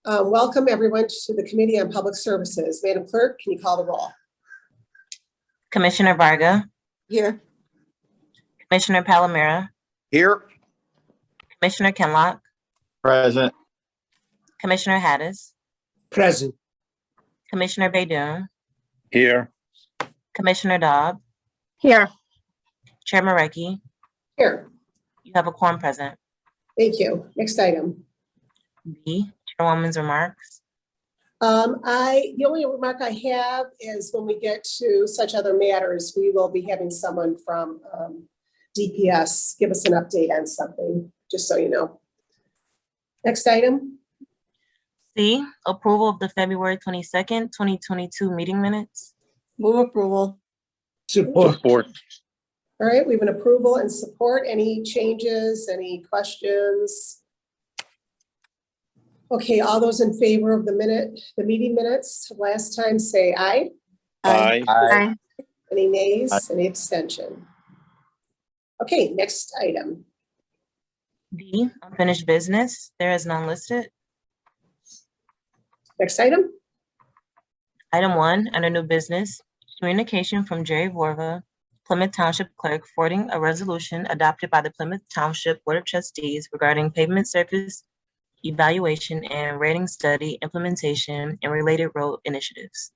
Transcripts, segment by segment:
Welcome everyone to the Committee on Public Services. Madam Clerk, can you call the roll? Commissioner Varga. Here. Commissioner Palomera. Here. Commissioner Kenlock. Present. Commissioner Hattis. Present. Commissioner Baydoun. Here. Commissioner Dobb. Here. Chair Marecki. Here. You have a quorum present. Thank you. Next item. B, Chairwoman's remarks. The only remark I have is when we get to such other matters, we will be having someone from DPS give us an update on something, just so you know. Next item. C, approval of the February 22nd, 2022 meeting minutes. Move approval. Support. Support. All right, we have an approval and support. Any changes, any questions? Okay, all those in favor of the meeting minutes last time, say aye. Aye. Aye. Any nays, Aye. any abstention? Okay, next item. D, unfinished business. There is none listed. Next item. Item 1, under new business, communication from Jerry Vorva, Plymouth Township Clerk, forwarding a resolution adopted by the Plymouth Township Board of Trustees regarding pavement surface evaluation and rating study implementation and related road initiatives.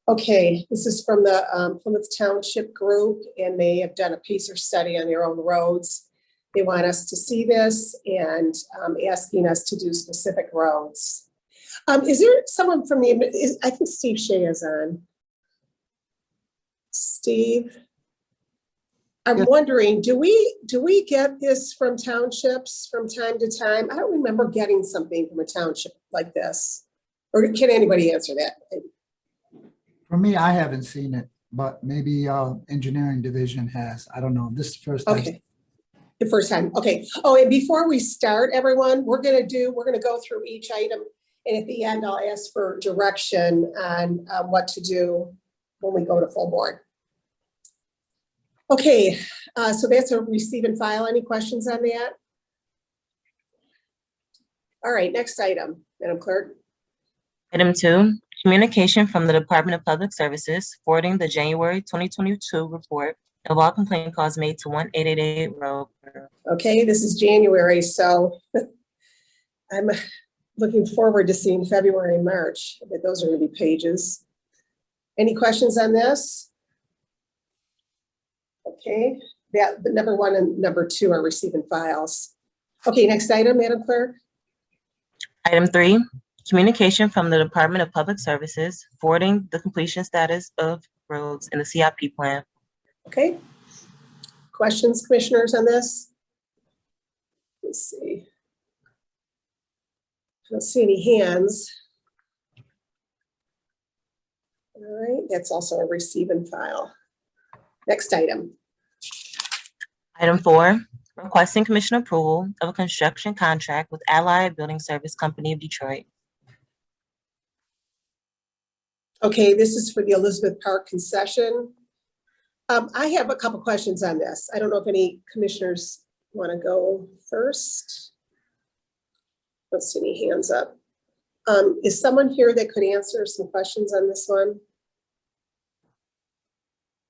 Okay, this is from the Plymouth Township Group, and they have done a pacer study on their own roads. They want us to see this and asking us to do specific roads. Is there someone from I think Steve Shea is on. Steve, I'm wondering, do we get this from townships from time to time? I don't remember getting something from a township like this. Or can anybody answer that? For me, I haven't seen it, but maybe engineering division has. I don't know. This is the first time. Okay. The first time. Okay. Oh, and before we start, everyone, we're gonna go through each item, and at the end, I'll ask for direction on what to do when we go to full board. Okay, so that's a receive and file. Any questions on that? All right, next item, Madam Clerk. Item 2, communication from the Department of Public Services forwarding the January 2022 report of all complaint calls made to 1888 Road. Okay, this is January, so I'm looking forward to seeing February and March. I bet those are gonna be pages. Any questions on this? Okay, the number 1 and number 2 are receiving files. Okay, next item, Madam Clerk. Item 3, communication from the Department of Public Services forwarding the completion status of roads in the CIP plan. Okay. Questions, commissioners, on this? Let's see. I don't see any hands. All right, that's also a receive and file. Next item. Item 4, requesting commission approval of a construction contract with Allied Building Service Company of Detroit. Okay, this is for the Elizabeth Park concession. I have a couple questions on this. I don't know if any commissioners want to go first. Don't see any hands up. Is someone here that could answer some questions on this one?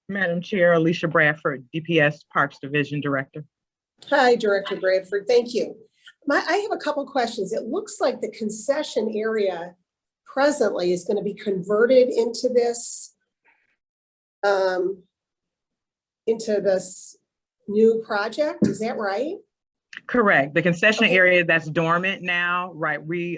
Madam Chair, Alicia Bradford, DPS Parks Division Director. Hi, Director Bradford. Thank you. I have a couple questions. It looks like the concession area presently is going to be converted into this new project. Is that right? Correct. The concession Okay. area that's dormant now, right? We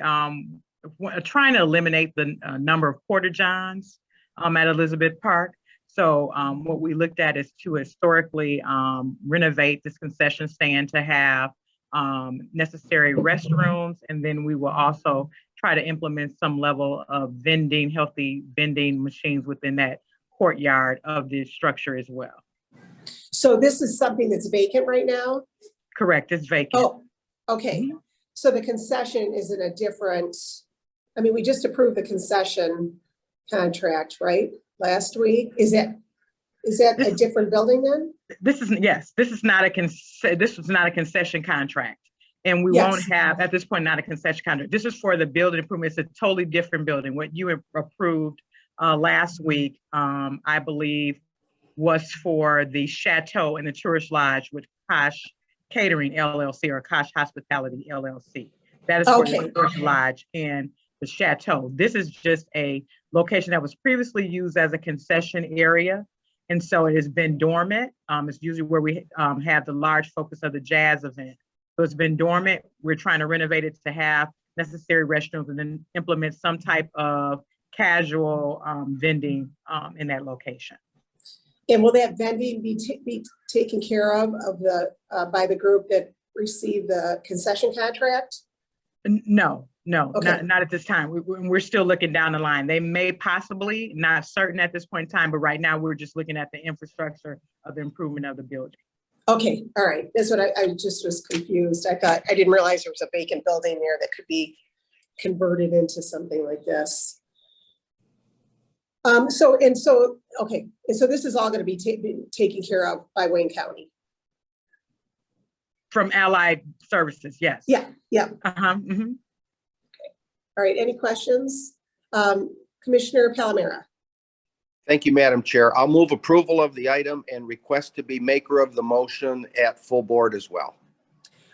trying to eliminate the number of porta johns at Elizabeth Park. So what we looked at is to historically renovate this concession stand to have necessary restrooms, and then we will also try to implement some level of healthy vending machines within that courtyard of the structure as well. So this is something that's vacant right now? Correct, it's vacant. Oh, okay. So the concession is in a different, I mean, we just approved the concession contract, right? Last week. Is that a different building then? This is not a concession contract. And we Yes. won't have, at this point, not a concession contract. This is for the building improvement. It's a totally different building. What you approved last week, I believe, was for the Chateau and the Tourist Lodge with Kosh Catering LLC or Kosh Hospitality LLC. That is for Okay. the Tourist Lodge and the Chateau. This is just a location that was previously used as a concession area. And so it has been dormant. It's usually where we have the large focus of the jazz event. So it's been dormant. We're trying to renovate it to have necessary restrooms and then implement some type of casual vending in that location. And will that vending be taken care of the, by the group that received the concession contract? No, Okay. not at this time. We're still looking down the line. They may possibly, not certain at this point in time, but right now we're just looking at the infrastructure of the improvement of the building. Okay, all right. That's what I just was confused. I didn't realize there was a vacant building there that could be converted into something like this. Okay. And so this is all going to be taken care of by Wayne County. From Allied Services, yes. Yeah. Mhm. All right, any questions? Commissioner Palomera. Thank you, Madam Chair. I'll move approval of the item and request to be maker of the motion at full board as well.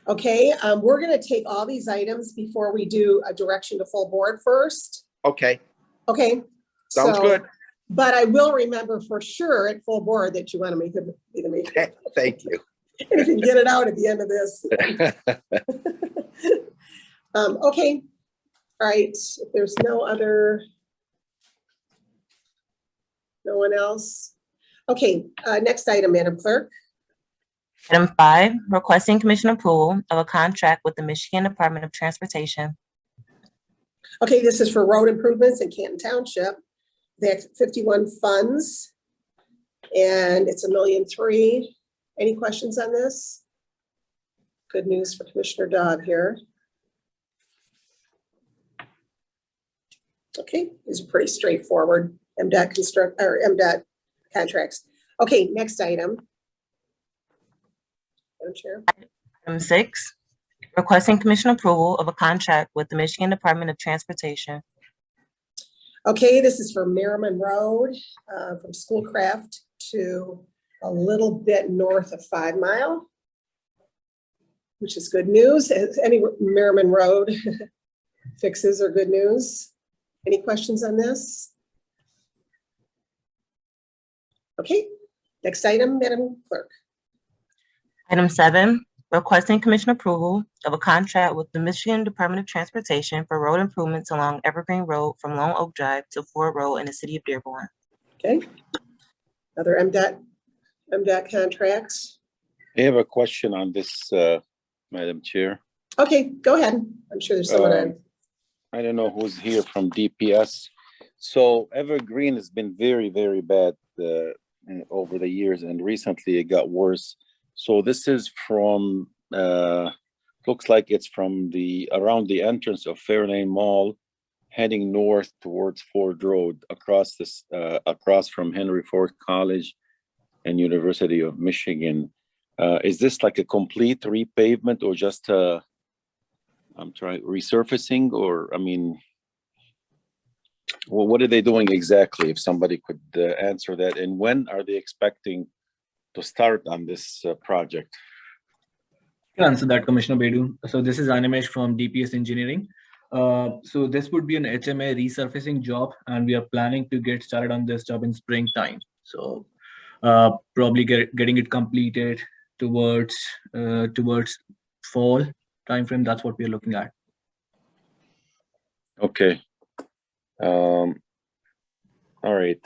Okay, we're going to take all these items before we do a direction to full board first. Okay, Okay. sounds good. But I will remember for sure at full board that you want to make the meeting. Thank you. And if you can get it out at the end of this. Okay, all right, if there's no one else. Okay, next item, Madam Clerk. Item 5, requesting commission approval of a contract with the Michigan Department of Transportation. Okay, this is for road improvements in Canton Township. They have 51 funds and it's $1.3 million. Any questions on this? Good news for Commissioner Dodd here. Okay, these are pretty straightforward MDOT contracts. Okay, next item. Madam Chair. Item 6, requesting commission approval of a contract with the Michigan Department of Transportation. Okay, this is for Marilyn Road, from Schoolcraft to a little bit north of 5 Mile, which is good news. Any Merriman Road fixes are good news. Any questions on this? Okay, next item, Madam Clerk. Item 7, requesting commission approval of a contract with the Michigan Department of Transportation for road improvements along Evergreen Road from Lone Oak Drive to Ford Road in the city of Dearborn. Okay, other MDOT contracts. I have a question on this, Madam Chair. Okay, go ahead. I'm sure there's someone on. I don't know who's here from DPS. So Evergreen has been very, very bad over the years, and recently it got worse. So this is from, looks like it's from around the entrance of Fairlane Mall, heading north towards Ford Road, across from Henry Ford College and University of Michigan. Is this like a complete repavement or just resurfacing, or, I mean, well, what are they doing exactly? If somebody could answer that, and when are they expecting to start on this project? I can answer that, Commissioner Bedu. So this is Animesh from DPS Engineering. So this would be an HMA resurfacing job, and we are planning to get started on this job in springtime. So probably getting it completed towards fall timeframe. That's what we are looking at. Okay. All right.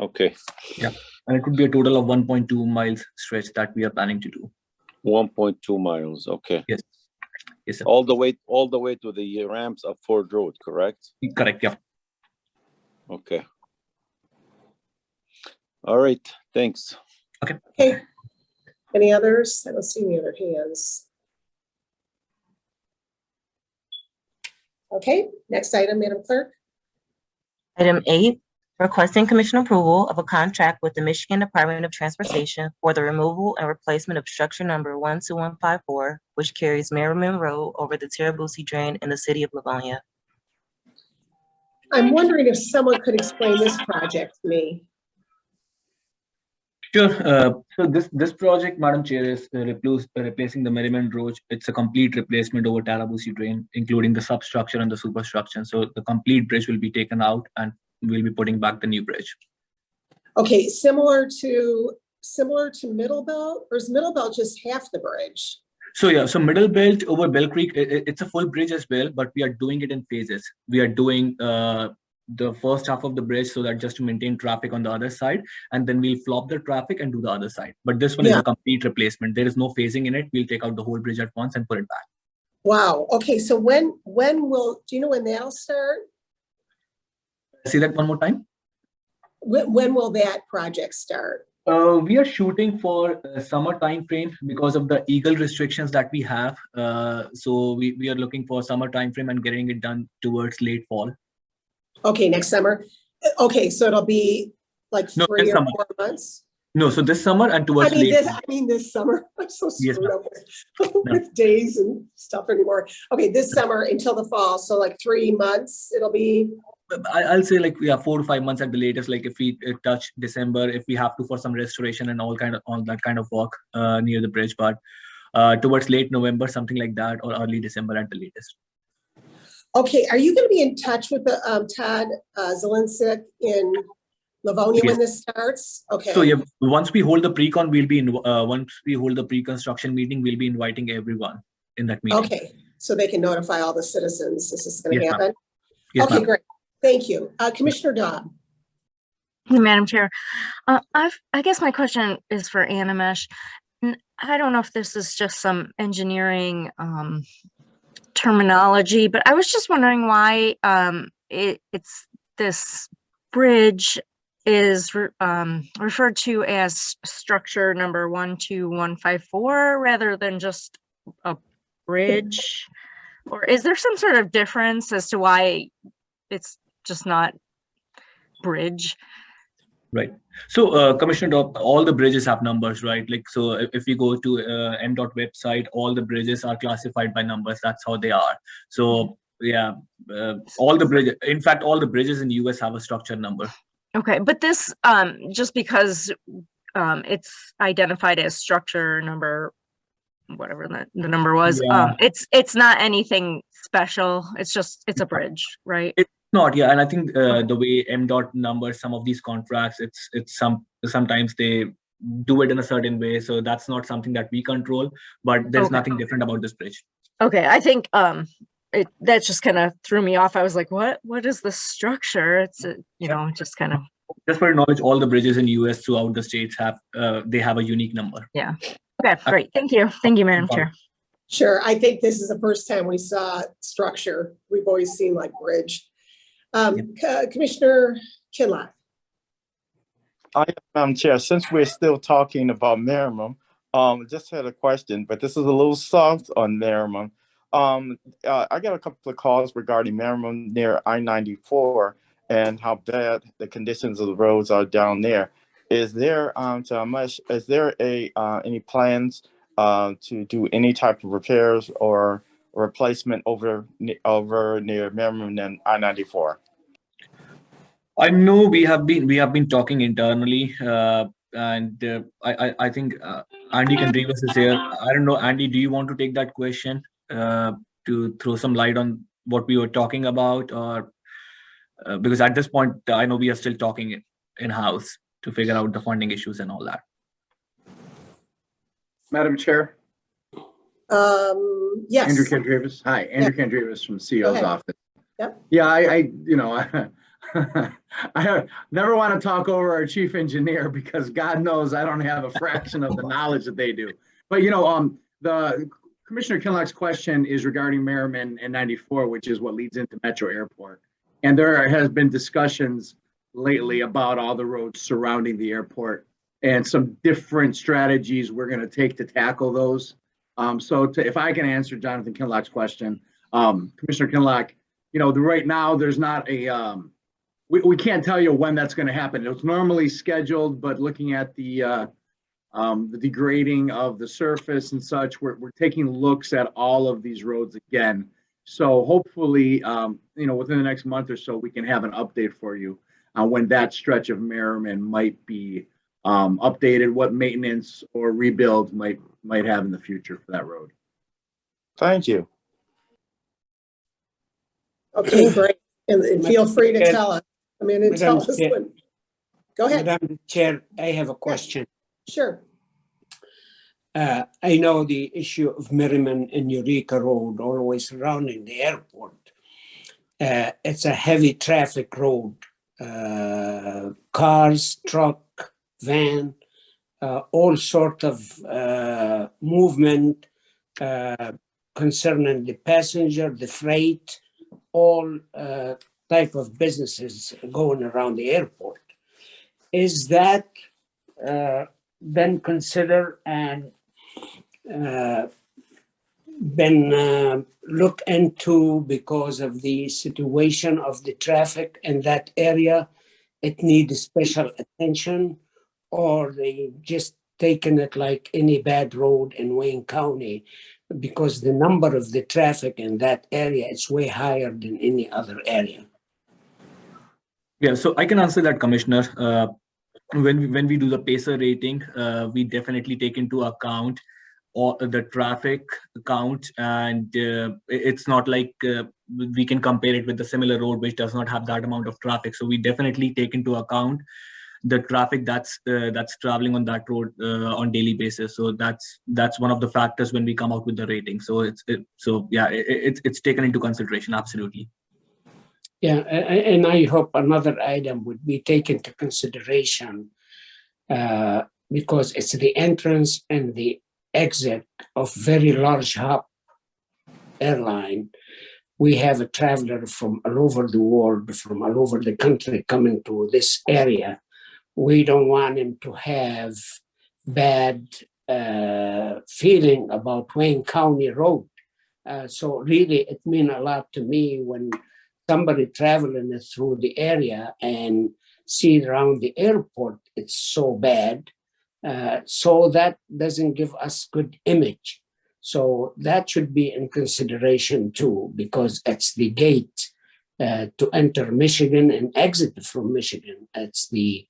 Okay. Yeah, and it would be a total of 1.2 miles stretch that we are planning to do. 1.2 miles. Okay. Yes. Yes, sir. All the way to the ramps of Ford Road, correct? Correct. Yeah. Okay. All right. Thanks. Okay, any others? I don't see any other hands. Okay, next item, Madam Clerk. Item 8, Requesting commission approval of a contract with the Michigan Department of Transportation for the removal and replacement of structure number 12154, which carries Monroe over the Tarabusi drain in the city of Livonia. I'm wondering if someone could explain this project to me. Sure. So this project, Madam Chair, is replacing the Merriman Road. It's a complete replacement over Tarabusi drain, including the substructure and the superstructure. So the complete bridge will be taken out, and we'll be putting back the new bridge. Okay, similar to Middle Belt, or is Middle Belt just half the bridge? So yeah, so Middle Belt over Bell Creek, it's a full bridge as well, but we are doing it in phases. We are doing the first half of the bridge so that just to maintain traffic on the other side, and then we'll flop the traffic and do the other side. But this one is a complete replacement. There is no phasing in it. We'll take out the whole bridge at once and put it back. Wow. Okay, so do you know when that'll start? See that one more time? When will that project start? We are shooting for a summer time frame because of the eagle restrictions that we have. So we are looking for summer time frame and getting it done towards late fall. Okay, next summer. Okay, so it'll be like 3 or 4 months. No, so this summer and towards this summer. I'm so screwed up with days and stuff anymore. Okay, this summer until the fall. So like 3 months it'll be. I'll say like 4 to 5 months at the latest. Like if we touch December, if we have to for some restoration and all that kind of work near the bridge, but towards late November, something like that, or early December at the latest. Okay, are you going to be in touch with the Todd Zelinsik in Livonia when this starts? Okay. So yeah, once we hold the pre-con, once we hold the pre-construction meeting, we'll be inviting everyone in that meeting. Okay, so they can notify all the citizens this is going to happen. Yes, okay, great. Thank you. Commissioner Dodd. Hey, Madam Chair. I guess my question is for Animesh. I don't know if this is just some engineering terminology, but I was just wondering why it's this bridge is referred to as structure number 12154 rather than just a bridge, or is there some sort of difference as to why it's just not bridge? Right. So, Commissioner, all the bridges have numbers, right? Like, so if we go to MDOT website, all the bridges are classified by numbers. That's how they are. So, yeah, all the bridges, in fact, all the bridges in the US have a structure number. Okay, but this, just because it's identified as structure number, whatever the number was, it's not anything special. It's a bridge, right? Not, yeah, and I think the way MDOT numbers some of these contracts, sometimes they do it in a certain way, so that's not something that we control. But there's nothing different about this bridge. Okay, I think that just kind of threw me off. I was like, what is the structure? It's just kind of. Just for your knowledge, all the bridges in US throughout the states have a unique number. Yeah. Okay, great. Thank you, Madam Chair. Sure, I think this is the first time we saw structure. We've always seen like bridge. Commissioner Kinlock. Madam Chair, since we're still talking about Merriman, just had a question, but this is a little soft on Merriman. I got a couple of calls regarding Merriman near I-94 and how bad the conditions of the roads are down there. Is there any plans to do any type of repairs or replacement over near Merriman and I-94? I know we have been talking internally, and I think Andy Contreras is here. I don't know, Andy, do you want to take that question to throw some light on what we were talking about, or because at this point I know we are still talking in-house to figure out the funding issues and all that. Madam Chair. Yes. Andrew Contreras. Hi, Andrew Contreras from CEO's office. Yep. Yeah, I never want to talk over our chief engineer because God knows I don't have a fraction of the knowledge that they do. But the Commissioner Kinlock's question is regarding Merriman and 94, which is what leads into Metro Airport. And there has been discussions lately about all the roads surrounding the airport and some different strategies we're going to take to tackle those. If I can answer Jonathan Kinlock's question, Commissioner Kinlock, right now there's not a we can't tell you when that's going to happen. It was normally scheduled, but looking at the degrading of the surface and such, we're taking looks at all of these roads again. So hopefully, within the next month or so, we can have an update for you on when that stretch of Merriman might be updated, what maintenance or rebuild might have in the future for that road. Thank you. Okay, great. And feel free to tell us. I mean, and tell Madam us Chair. when. Go ahead. Madam Chair, I have a question. Sure. I know the issue of Merriman and Eureka Road always surrounding the airport. It's a heavy traffic road. Cars, truck, van, all sort of movement concerning the passenger, the freight, all type of businesses going around the airport. Is that been considered and been looked into because of the situation of the traffic in that area? It needs special attention, or they just taking it like any bad road in Wayne County, because the number of the traffic in that area is way higher than any other area? Yeah, so I can answer that, Commissioner. When we do the pacer rating, we definitely take into account all the traffic count, and it's not like we can compare it with the similar road which does not have that amount of traffic. So we definitely take into account the traffic that's traveling on that road on daily basis. So that's one of the factors when we come out with the rating. So it's taken into consideration. Absolutely. Yeah, and I hope another item would be taken into consideration because it's the entrance and the exit of very large hub airline. We have a traveler from all over the world, from all over the country coming to this area. We don't want him to have bad feeling about Wayne County Road. So really, it means a lot to me when somebody traveling through the area and see around the airport, it's so bad. So that doesn't give us good image. So that should be in consideration too, because it's the gate to enter Michigan and exit from Michigan. It's the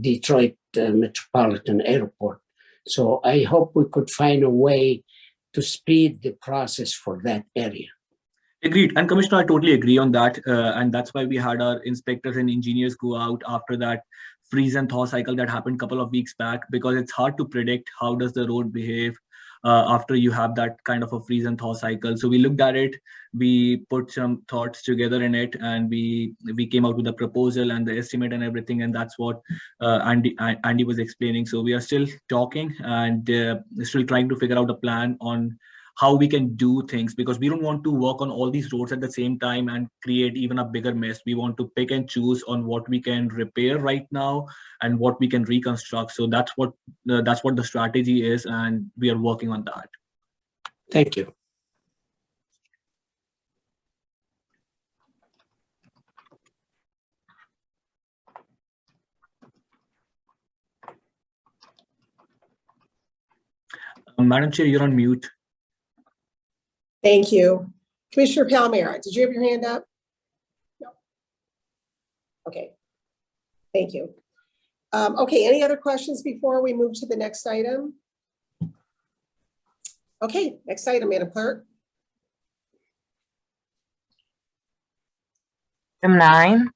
Detroit Metropolitan Airport. So I hope we could find a way to speed the process for that area. Agreed. And Commissioner, I totally agree on that. And that's why we had our inspectors and engineers go out after that freeze and thaw cycle that happened a couple of weeks back, because it's hard to predict how does the road behave after you have that kind of a freeze and thaw cycle. So we looked at it, we put some thoughts together in it, and we came out with a proposal and the estimate and everything. And that's what Andy was explaining. So we are still talking and still trying to figure out a plan on how we can do things, because we don't want to work on all these roads at the same time and create even a bigger mess. We want to pick and choose on what we can repair right now and what we can reconstruct. So that's what the strategy is, and we are working on that. Thank you. Madam Chair, you're on mute. Thank you. Commissioner Palmera, did you have your hand up? No. Okay. Thank you. Okay, any other questions before we move to the next item? Okay, next item, Madam Clerk. Item 9,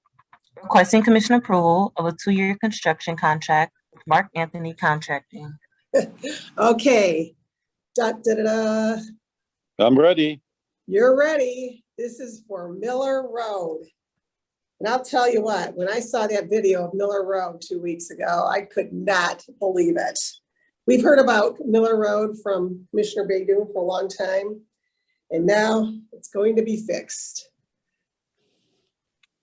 requesting commission approval of a 2-year construction contract with Mark Anthony Contracting. Okay. Da, da, da, da. I'm ready. You're ready. This is for Miller Road. And I'll tell you what, when I saw that video of Miller Road 2 weeks ago, I could not believe it. We've heard about Miller Road from Commissioner Baydun for a long time, and now it's going to be fixed.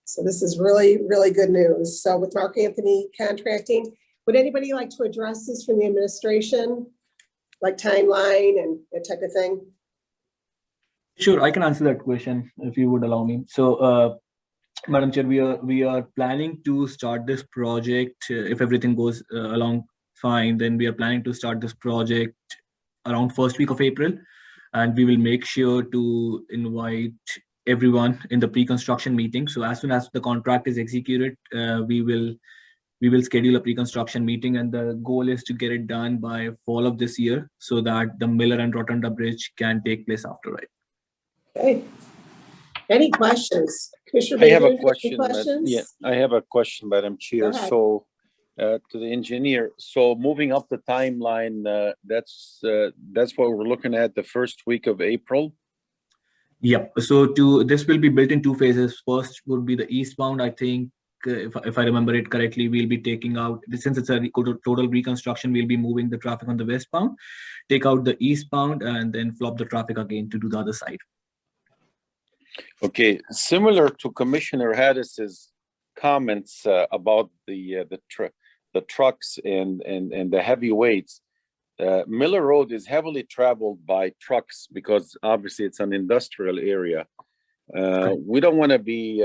So this is really, really good news. So with Mark Anthony Contracting, would anybody like to address this from the administration, like timeline and that type of thing? Sure, I can answer that question if you would allow me. So Madam Chair, we are planning to start this project, if everything goes along fine, then we are planning to start this project around first week of April. And we will make sure to invite everyone in the pre-construction meeting. So as soon as the contract is executed, we will schedule a pre-construction meeting, and the goal is to get it done by fall of this year so that the Miller and Rotunda Bridge can take place after it. Okay. Any questions? Commissioner I have a Bader, any question. questions? Yeah, I have a question, Madam Chair. Go ahead. So, to the engineer, so moving up the timeline, that's what we're looking at, the first week of April? Yep. So this will be built in two phases. First would be the eastbound. I think if I remember it correctly, we'll be taking out, since it's a total reconstruction, we'll be moving the traffic on the westbound, take out the eastbound, and then flop the traffic again to do the other side. Okay, similar to Commissioner Haddis's comments about the trucks and the heavy weights. Miller Road is heavily traveled by trucks because obviously it's an industrial area. We don't want to be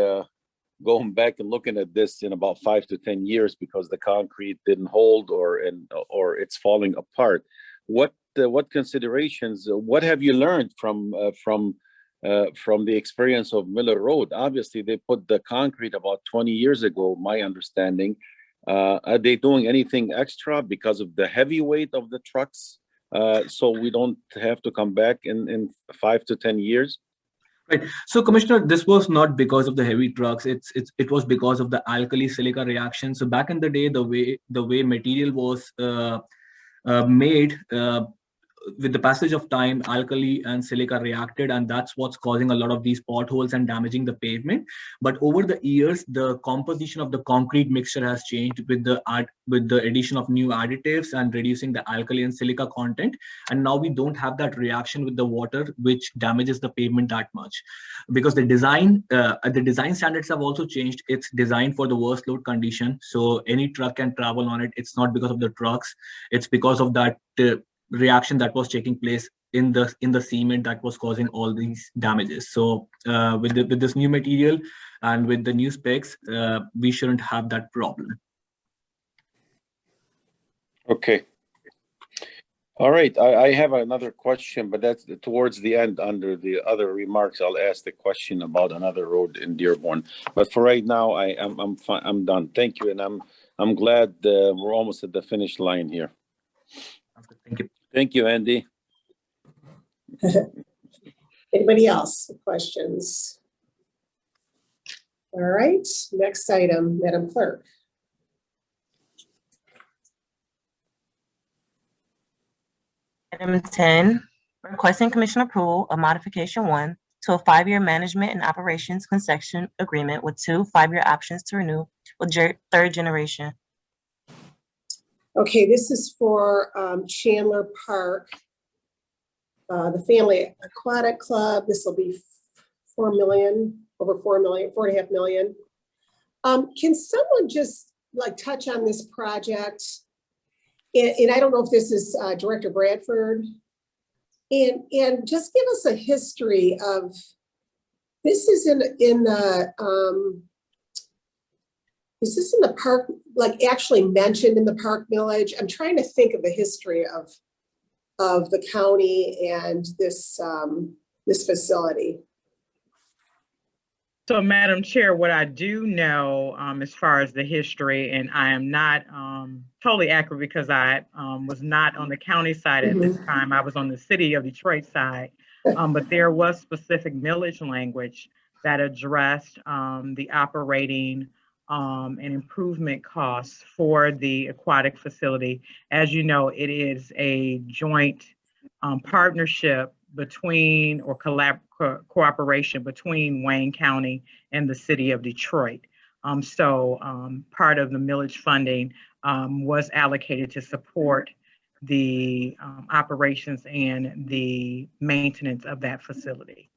going back and looking at this in about 5 to 10 years because the concrete didn't hold or it's falling apart. What considerations? What have you learned from the experience of Miller Road? Obviously, they put the concrete about 20 years ago, my understanding. Are they doing anything extra because of the heavy weight of the trucks? So we don't have to come back in 5 to 10 years? Right. So, Commissioner, this was not because of the heavy trucks. It was because of the alkali silica reaction. So back in the day, the way material was made, with the passage of time, alkali and silica reacted, and that's what's causing a lot of these potholes and damaging the pavement. But over the years, the composition of the concrete mixture has changed with the addition of new additives and reducing the alkali and silica content. And now we don't have that reaction with the water, which damages the pavement that much. Because the design standards have also changed. It's designed for the worst load condition, so any truck can travel on it. It's not because of the trucks; it's because of that reaction that was taking place in the cement that was causing all these damages. So with this new material and with the new specs, we shouldn't have that problem. Okay. All right. I have another question, but that's towards the end. Under the other remarks, I'll ask the question about another road in Dearborn. But for right now, I'm fine. I'm done. Thank you, and I'm glad we're almost at the finish line here. Thank you. Thank you, Andy. Anybody else? Questions? All right, next item, Madam Clerk. Item 10, requesting commission approval of modification 1 to a 5-year management and operations concession agreement with 2 5-year options to renew with Third Generation. Okay, this is for Chandler Park, the Family Aquatic Club. This will be $4 million, over $4 million, $4.5 million. Can someone just like touch on this project? And I don't know if this is Director Bradford, and just give us a history of, this is in the, is this in the park, like actually mentioned in the park village? I'm trying to think of the history of the county and this, this facility. So, Madam Chair, what I do know as far as the history, and I am not totally accurate because I was not on the county side at this time. I was on the city of Detroit side, but there was specific millage language that addressed the operating and improvement costs for the aquatic facility. As you know, it is a joint partnership between, or cooperation between Wayne County and the city of Detroit. So part of the millage funding was allocated to support the operations and the maintenance of that facility.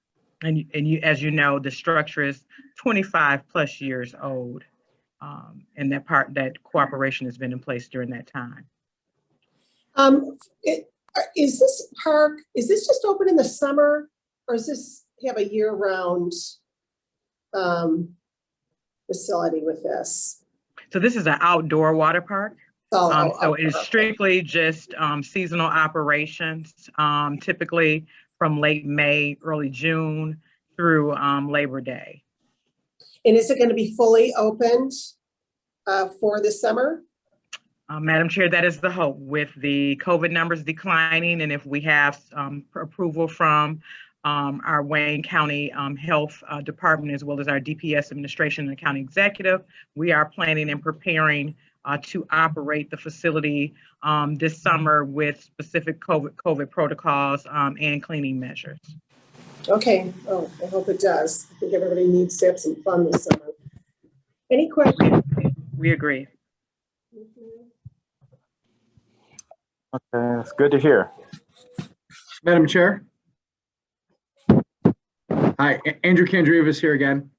And you, as you know, the structure is 25 plus years old. And that cooperation has been in place during that time. Is this park, is this just open in the summer, or does this have a year-round facility with this? So this is an outdoor water park. Oh, So okay. it's strictly just seasonal operations, typically from late May, early June through Labor Day. And is it going to be fully opened for the summer? Madam Chair, that is the hope with the COVID numbers declining, and if we have approval from our Wayne County Health Department, as well as our DPS administration and county executive, we are planning and preparing to operate the facility this summer with specific COVID protocols and cleaning measures. Okay. Oh, I hope it does. I think everybody needs to have some fun this summer. Any questions? We agree. Okay, it's good to hear. Madam Chair. Hi, Andrew Kandrievas here again.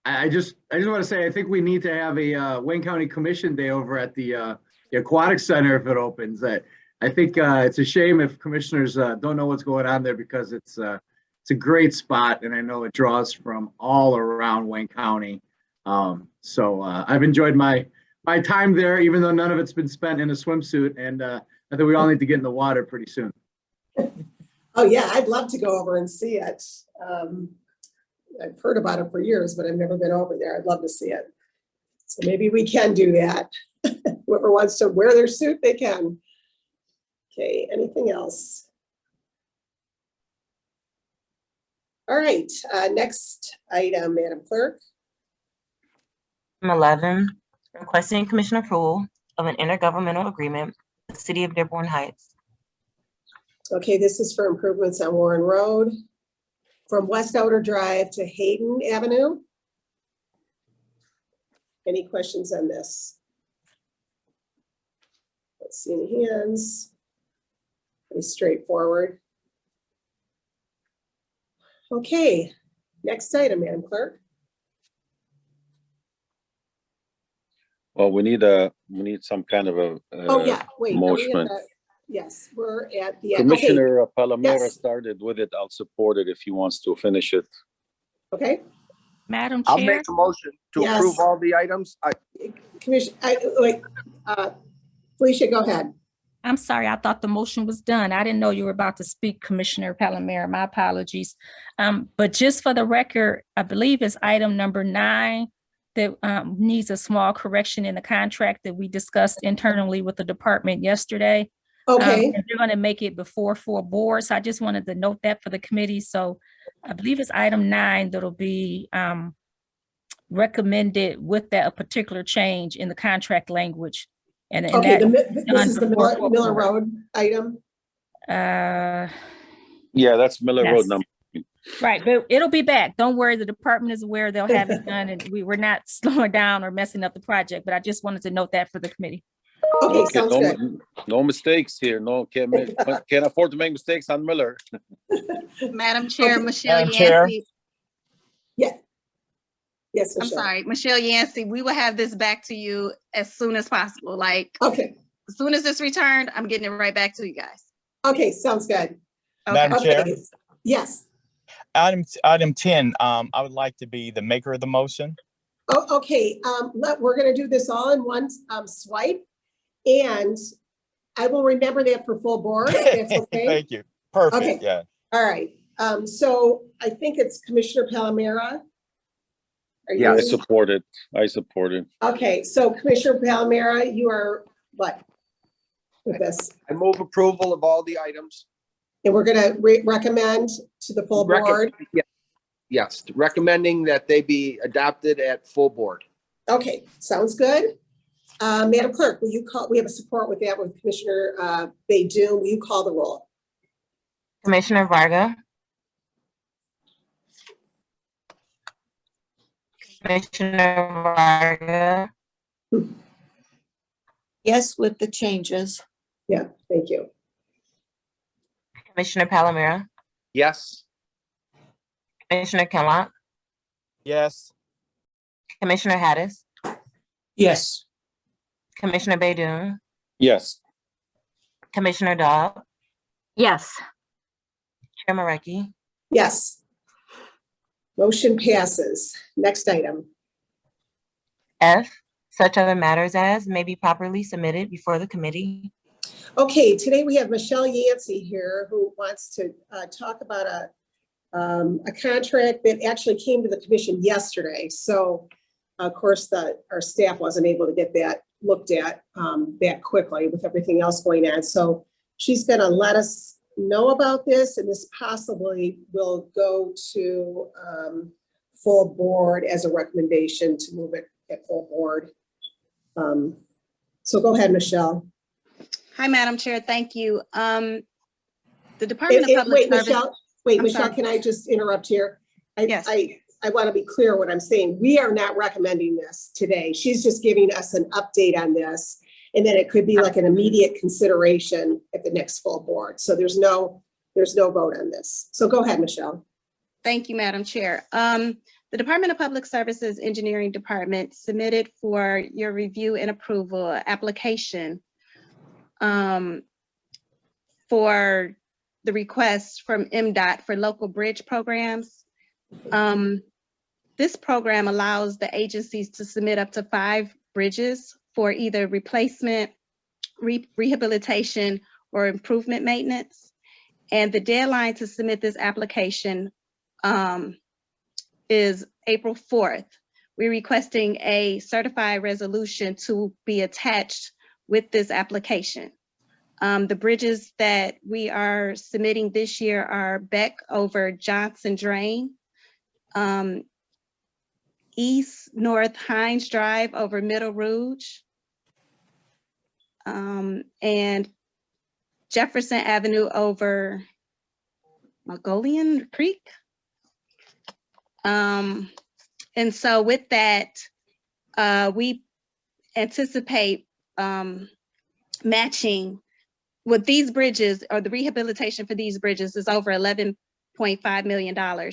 I just want to say, I think we need to have a Wayne County Commission Day over at the Aquatic Center if it opens. I think it's a shame if commissioners don't know what's going on there, because it's a great spot, and I know it draws from all around Wayne County. So I've enjoyed my time there, even though none of it's been spent in a swimsuit, and I think we all need to get in the water pretty soon. Oh yeah, I'd love to go over and see it. I've heard about it for years, but I've never been over there. I'd love to see it. So maybe we can do that. Whoever wants to wear their suit, they can. Okay, anything else? All right, next item, Madam Clerk. Item 11, requesting commission approval of an intergovernmental agreement with the City of Dearborn Heights. Okay, this is for improvements on Warren Road from West Outer Drive to Hayden Avenue. Any questions on this? Let's see any hands. Pretty straightforward. Okay, next item, Madam Clerk. Well, we need some kind of a Oh, yeah, wait. are we at motion. the- Yes, we're at the end. Okay, Commissioner Palomera Yes. started with it. I'll support it if he wants to finish it. okay. Madam I'll Chair, make a motion to Yes. approve all the items. Commissioner, wait, Felicia, go ahead. I'm sorry, I thought the motion was done. I didn't know you were about to speak, Commissioner Palomera. My apologies. But just for the record, I believe it's item number 9 that needs a small correction in the contract that we discussed internally with the department yesterday. Okay, And they're going to make it before full board. So I just wanted to note that for the committee. So I believe it's item 9 that'll be recommended with that particular change in the contract language. And okay, that this is the before full Miller board. Road item. Yeah, that's Miller Road Yes. number. Right, but it'll be back. Don't worry, the department is aware, they'll have it done, and we're not slowing down or messing up the project, but I just wanted to note that for the committee. Okay, Okay, sounds good. no mistakes here. No, can't afford to make mistakes on Miller. Madam Chair, Okay. Michelle Madam Chair. Yancey, Yes, I'm Michelle. sorry, Michelle Yancey, we will have this back to you as soon as possible. Like, Okay, as soon as it's returned, I'm getting it right back to you guys. okay, sounds good. Madam Okay. Chair. Okay, yes. Item 10, I would like to be the maker of the motion. Oh, okay, we're gonna do this all in one swipe. And I will remember that for full board, if that's okay. Thank you. Perfect, Okay. yeah. All right, so I think it's Commissioner Palomera. Are Yeah, I you- support it. I support it. Okay, so Commissioner Palomera, you are what? With this, I move approval of all the items. and we're gonna recommend to the full board. Yes, recommending that they be adopted at full board. Okay, sounds good. Madam Clerk, will you call, we have a support with that with Commissioner Baydoun. Will you call the roll? Commissioner Varga. Commissioner Varga, Yes, with the changes. Yeah, thank you. Commissioner Palomera, Yes, Commissioner Kellogg, Yes. Commissioner Hattis, Yes. Commissioner Baydoun, Yes. Commissioner Dobb, Yes. Chair Mareki. Yes. Motion passes. Next item. F, such other matters as may be properly submitted before the committee. Okay, today we have Michelle Yancey here who wants to talk about a contract that actually came to the commission yesterday. So of course our staff wasn't able to get that looked at that quickly with everything else going on. So she's gonna let us know about this, and this possibly will go to full board as a recommendation to move it at full board. So go ahead, Michelle. Hi, Madam Chair. Thank you. The Department of Public Wait, Service. Michelle, wait, I'm Michelle, sorry. can I just interrupt here? Yes. I want to be clear what I'm saying. We are not recommending this today. She's just giving us an update on this. And then it could be like an immediate consideration at the next full board. So there's no vote on this. So go ahead, Michelle. Thank you, Madam Chair. The Department of Public Services Engineering Department submitted for your review and approval application for the request from MDOT for local bridge programs. This program allows the agencies to submit up to 5 bridges for either replacement, rehabilitation, or improvement maintenance. And the deadline to submit this application is April 4th. We're requesting a certified resolution to be attached with this application. The bridges that we are submitting this year are Beck over Johnson Drain, East North Hines Drive over Middle Rouge, and Jefferson Avenue over Magolian Creek. And so with that, we anticipate matching with these bridges, or the rehabilitation for these bridges is over $11.5 million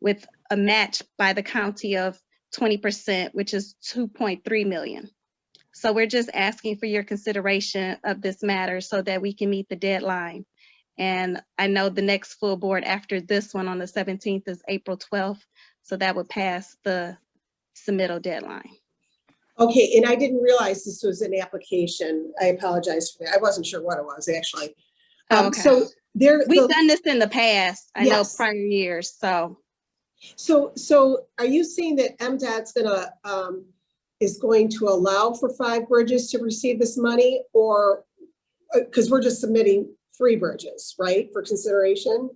with a match by the county of 20%, which is $2.3 million. So we're just asking for your consideration of this matter so that we can meet the deadline. And I know the next full board after this one on the 17th is April 12th. So that would pass the submittal deadline. Okay, and I didn't realize this was an application. I apologize for that. I wasn't sure what it was actually. Okay. So we've done this in the past. I know Yes. prior years. So are you saying that MDOT's is going to allow for 5 bridges to receive this money, or because we're just submitting 3 bridges, right, for consideration?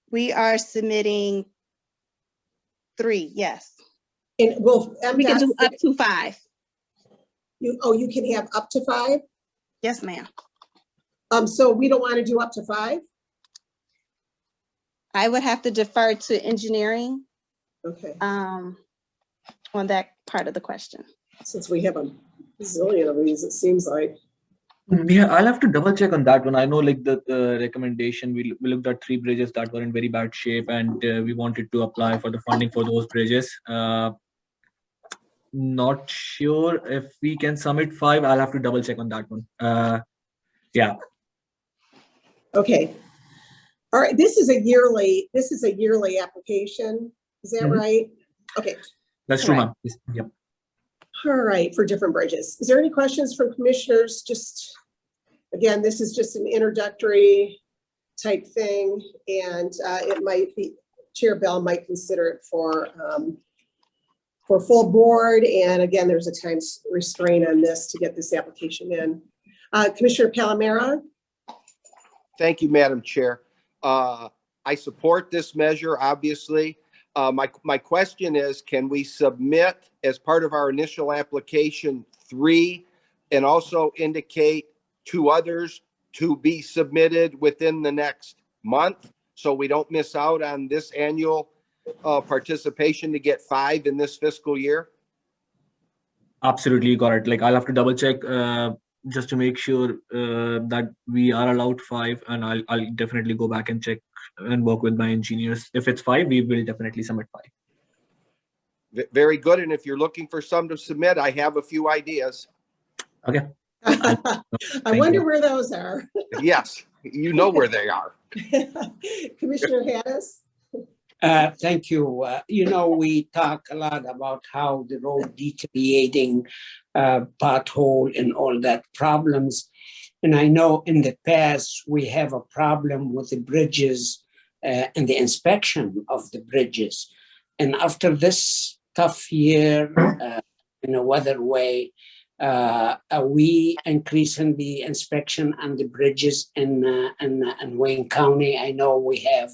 we are submitting 3, yes. And will We can MDOT, do up to 5. you can have up to 5? Yes, ma'am. So we don't want to do up to 5? I would have to defer to engineering Okay, on that part of the question. since we have a zillion of these, it seems like. Yeah, I'll have to double check on that one. I know like the recommendation, we looked at 3 bridges that were in very bad shape, and we wanted to apply for the funding for those bridges. Not sure if we can submit 5. I'll have to double check on that one. Yeah. Okay. All right, this is a yearly application, is that Mhm. right? Okay, That's true, Right. ma'am. Yes, yep. all right, for different bridges. Is there any questions from commissioners? Just, again, this is just an introductory type thing, and it might be, Chair Bell might consider it for full board, and again, there's a time restraint on this to get this application in. Commissioner Palomera? Thank you, Madam Chair. I support this measure, obviously. My question is, can we submit as part of our initial application 3 and also indicate 2 others to be submitted within the next month so we don't miss out on this annual participation to get 5 in this fiscal year? Absolutely, you got it. Like I'll have to double check just to make sure that we are allowed 5, and I'll definitely go back and check and work with my engineers. If it's 5, we will definitely submit 5. Very good. And if you're looking for some to submit, I have a few ideas. Okay. I wonder where those are. Yes, you know where they are. Commissioner Hattis? Thank you. We talk a lot about how the road deteriorating, pothole and all that problems. And I know in the past, we have a problem with the bridges and the inspection of the bridges. And after this tough year in a weather way, are we increasing the inspection on the bridges in Wayne County? I know we have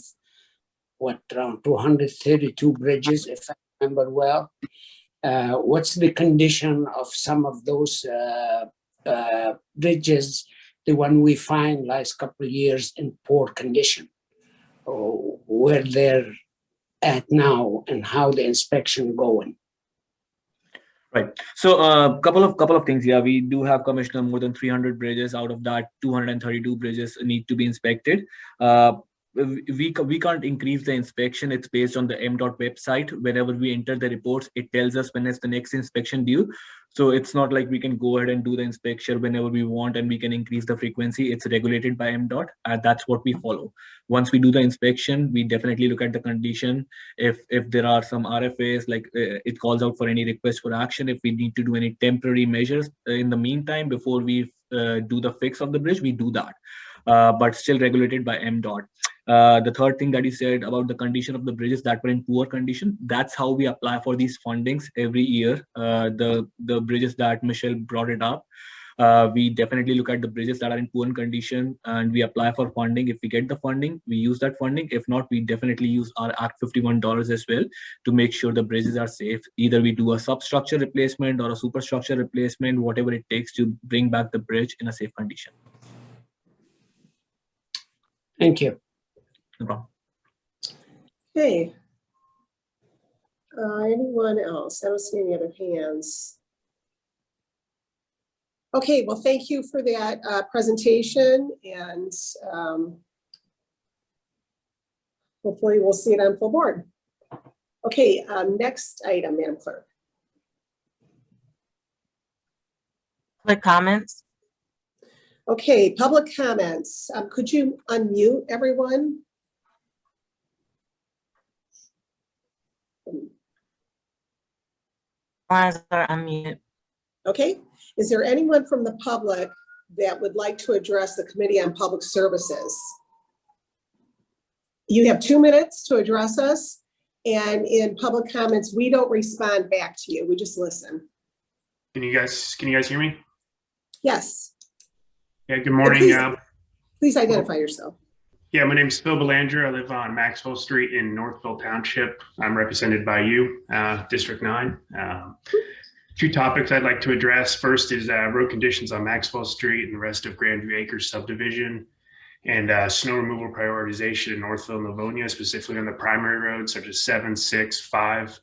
around 232 bridges, if I remember well. What's the condition of some of those bridges, the one we find last couple of years in poor condition? Where they're at now and how the inspection going? Right. So couple of things. Yeah, we do have, Commissioner, more than 300 bridges. Out of that, 232 bridges need to be inspected. We can't increase the inspection. It's based on the MDOT website. Whenever we enter the reports, it tells us when is the next inspection due. So it's not like we can go ahead and do the inspection whenever we want and we can increase the frequency. It's regulated by MDOT, and that's what we follow. Once we do the inspection, we definitely look at the condition. If there are some RFAs, like it calls out for any request for action. If we need to do any temporary measures in the meantime before we do the fix of the bridge, we do that. But still regulated by MDOT. The third thing that you said about the condition of the bridges that were in poor condition, that's how we apply for these fundings every year. The bridges that Michelle brought it up, we definitely look at the bridges that are in poor condition and we apply for funding. If we get the funding, we use that funding. If not, we definitely use our Act 51 dollars as well to make sure the bridges are safe. Either we do a substructure replacement or a superstructure replacement, whatever it takes to bring back the bridge in a safe condition. Thank you. No problem. Okay. Anyone else? I don't see any other hands. Okay, well, thank you for that presentation, and hopefully we'll see it on full board. Okay, next item, Madam Clerk. Public comments. Okay, public comments. Could you unmute everyone? Lines are unmuted. Okay, is there anyone from the public that would like to address the Committee on Public Services? You have 2 minutes to address us, and in public comments, we don't respond back to you, we just listen. Can you guys hear me? Yes. Yeah, good morning. Please identify yourself. Yeah, my name is Phil Belanger. I live on Maxwell Street in Northville Township. I'm represented by you, District 9. 2 topics I'd like to address. First is road conditions on Maxwell Street and the rest of Grandview Acres subdivision, and snow removal prioritization in Northville and Livonia, specifically on the primary roads such as 7, 6, 5,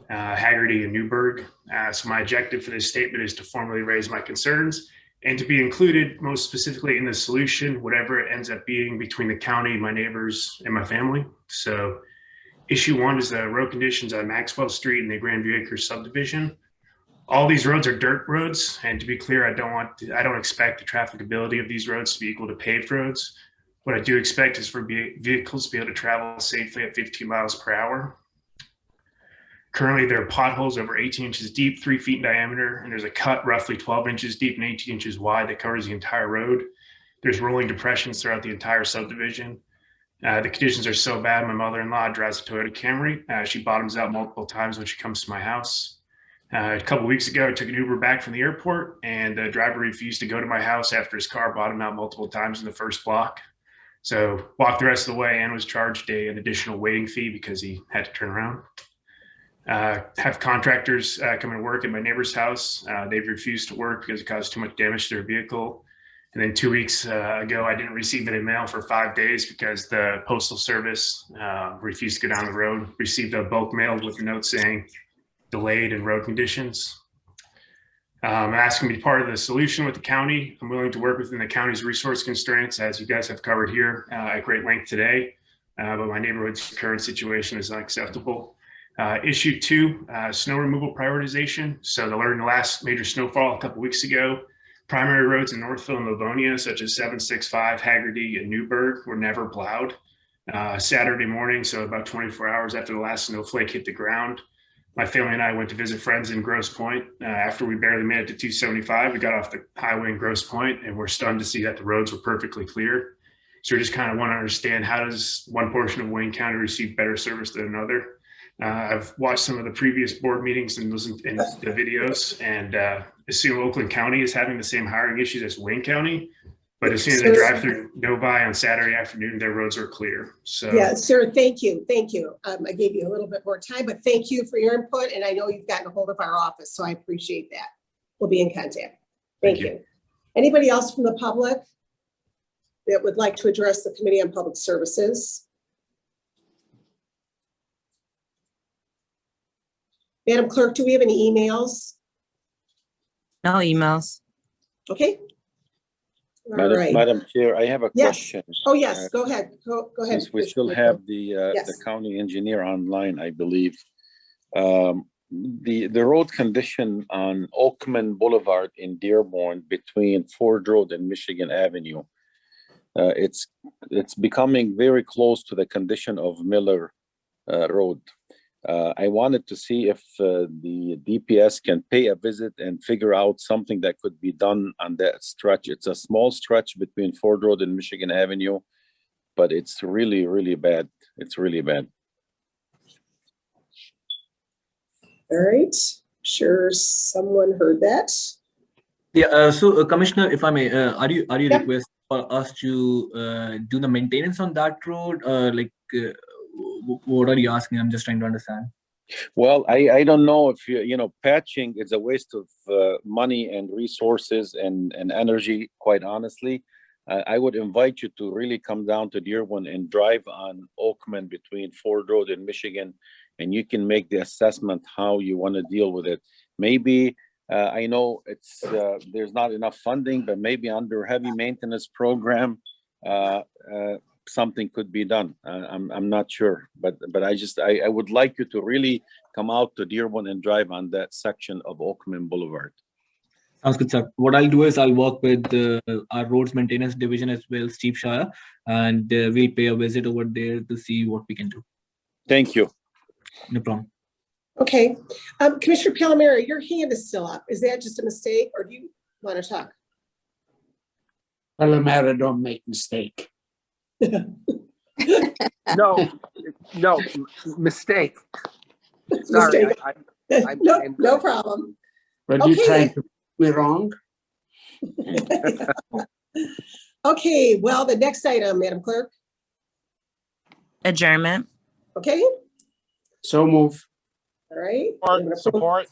Haggerty, and Newburgh. So my objective for this statement is to formally raise my concerns and to be included most specifically in the solution, whatever it ends up being, between the county, my neighbors, and my family. So issue 1 is the road conditions on Maxwell Street and the Grandview Acres subdivision. All these roads are dirt roads, and to be clear, I don't expect the trafficability of these roads to be equal to paved roads. What I do expect is for vehicles to be able to travel safely at 15 miles per hour. Currently, there are potholes over 18 inches deep, 3 feet in diameter, and there's a cut roughly 12 inches deep and 18 inches wide that covers the entire road. There's rolling depressions throughout the entire subdivision. The conditions are so bad, my mother-in-law drives a Toyota Camry. She bottoms out multiple times when she comes to my house. A couple of weeks ago, I took an Uber back from the airport, and the driver refused to go to my house after his car bottomed out multiple times in the first block. So walked the rest of the way and was charged an additional waiting fee because he had to turn around. Have contractors come and work at my neighbor's house. They've refused to work because it caused too much damage to their vehicle. And then 2 weeks ago, I didn't receive any mail for 5 days because the Postal Service refused to go down the road. Received a bulk mail with a note saying delayed in road conditions. I'm asking to be part of the solution with the county. I'm willing to work within the county's resource constraints, as you guys have covered here at great length today. But my neighborhood's current situation is unacceptable. Issue 2, snow removal prioritization. So during the last major snowfall a couple weeks ago, primary roads in Northville and Livonia, such as 765, Haggerty, and Newburgh, were never plowed. Saturday morning, so about 24 hours after the last snowflake hit the ground. My family and I went to visit friends in Grosse Pointe. After we barely made it to 275, we got off the highway in Grosse Pointe and we're stunned to see that the roads were perfectly clear. So we just kind of want to understand, how does one portion of Wayne County receive better service than another? I've watched some of the previous board meetings and listened to the videos, and assume Oakland County is having the same hiring issues as Wayne County. But as soon as I drive through Novi on Saturday afternoon, their roads are clear. So yeah, sir, thank you, thank you. I gave you a little bit more time, but thank you for your input, and I know you've gotten a hold of our office, so I appreciate that. We'll be in contact. Thank you. Anybody else from the public that would like to address the Committee on Public Services? Madam Clerk, do we have any emails? No emails. Okay. All right. Madam Chair, I have a Yes. question. Oh, yes, go ahead. Go ahead. Since we still Commissioner have Nicole. the Yes. county engineer online, I believe. The road condition on Oakman Boulevard in Dearborn between Ford Road and Michigan Avenue. It's becoming very close to the condition of Miller Road. I wanted to see if the DPS can pay a visit and figure out something that could be done on that stretch. It's a small stretch between Ford Road and Michigan Avenue, but it's really, really bad. It's really bad. All right, sure someone heard that. Yeah, so Commissioner, if I may, are you Yep. requesting for us to do the maintenance on that road? What are you asking? I'm just trying to understand. Well, I don't know if patching is a waste of money and resources and energy, quite honestly. I would invite you to really come down to Dearborn and drive on Oakman between Ford Road and Michigan, and you can make the assessment how you want to deal with it. Maybe I know it's there's not enough funding, but maybe under heavy maintenance program, something could be done. I'm not sure, but I would like you to really come out to Dearborn and drive on that section of Oakman Boulevard. Sounds good, sir. What I'll do is I'll work with our roads maintenance division as well, Steve Shire, and we'll pay a visit over there to see what we can do. Thank you. No problem. Okay, Commissioner Palomero, your hand is still up. Is that just a mistake, or do you want to talk? Palomero don't make mistake. No, mistake. Sorry, Mistake. No problem. But Okay. you trying to prove me wrong? Okay, well, the next item, Madam Clerk. Adjournment. Okay, So move. all right. Support.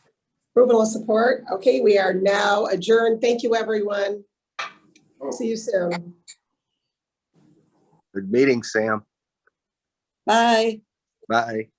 Approval of support. Okay, we are now adjourned. Thank you, everyone. See you soon. Good meeting, Sam. Bye. Bye.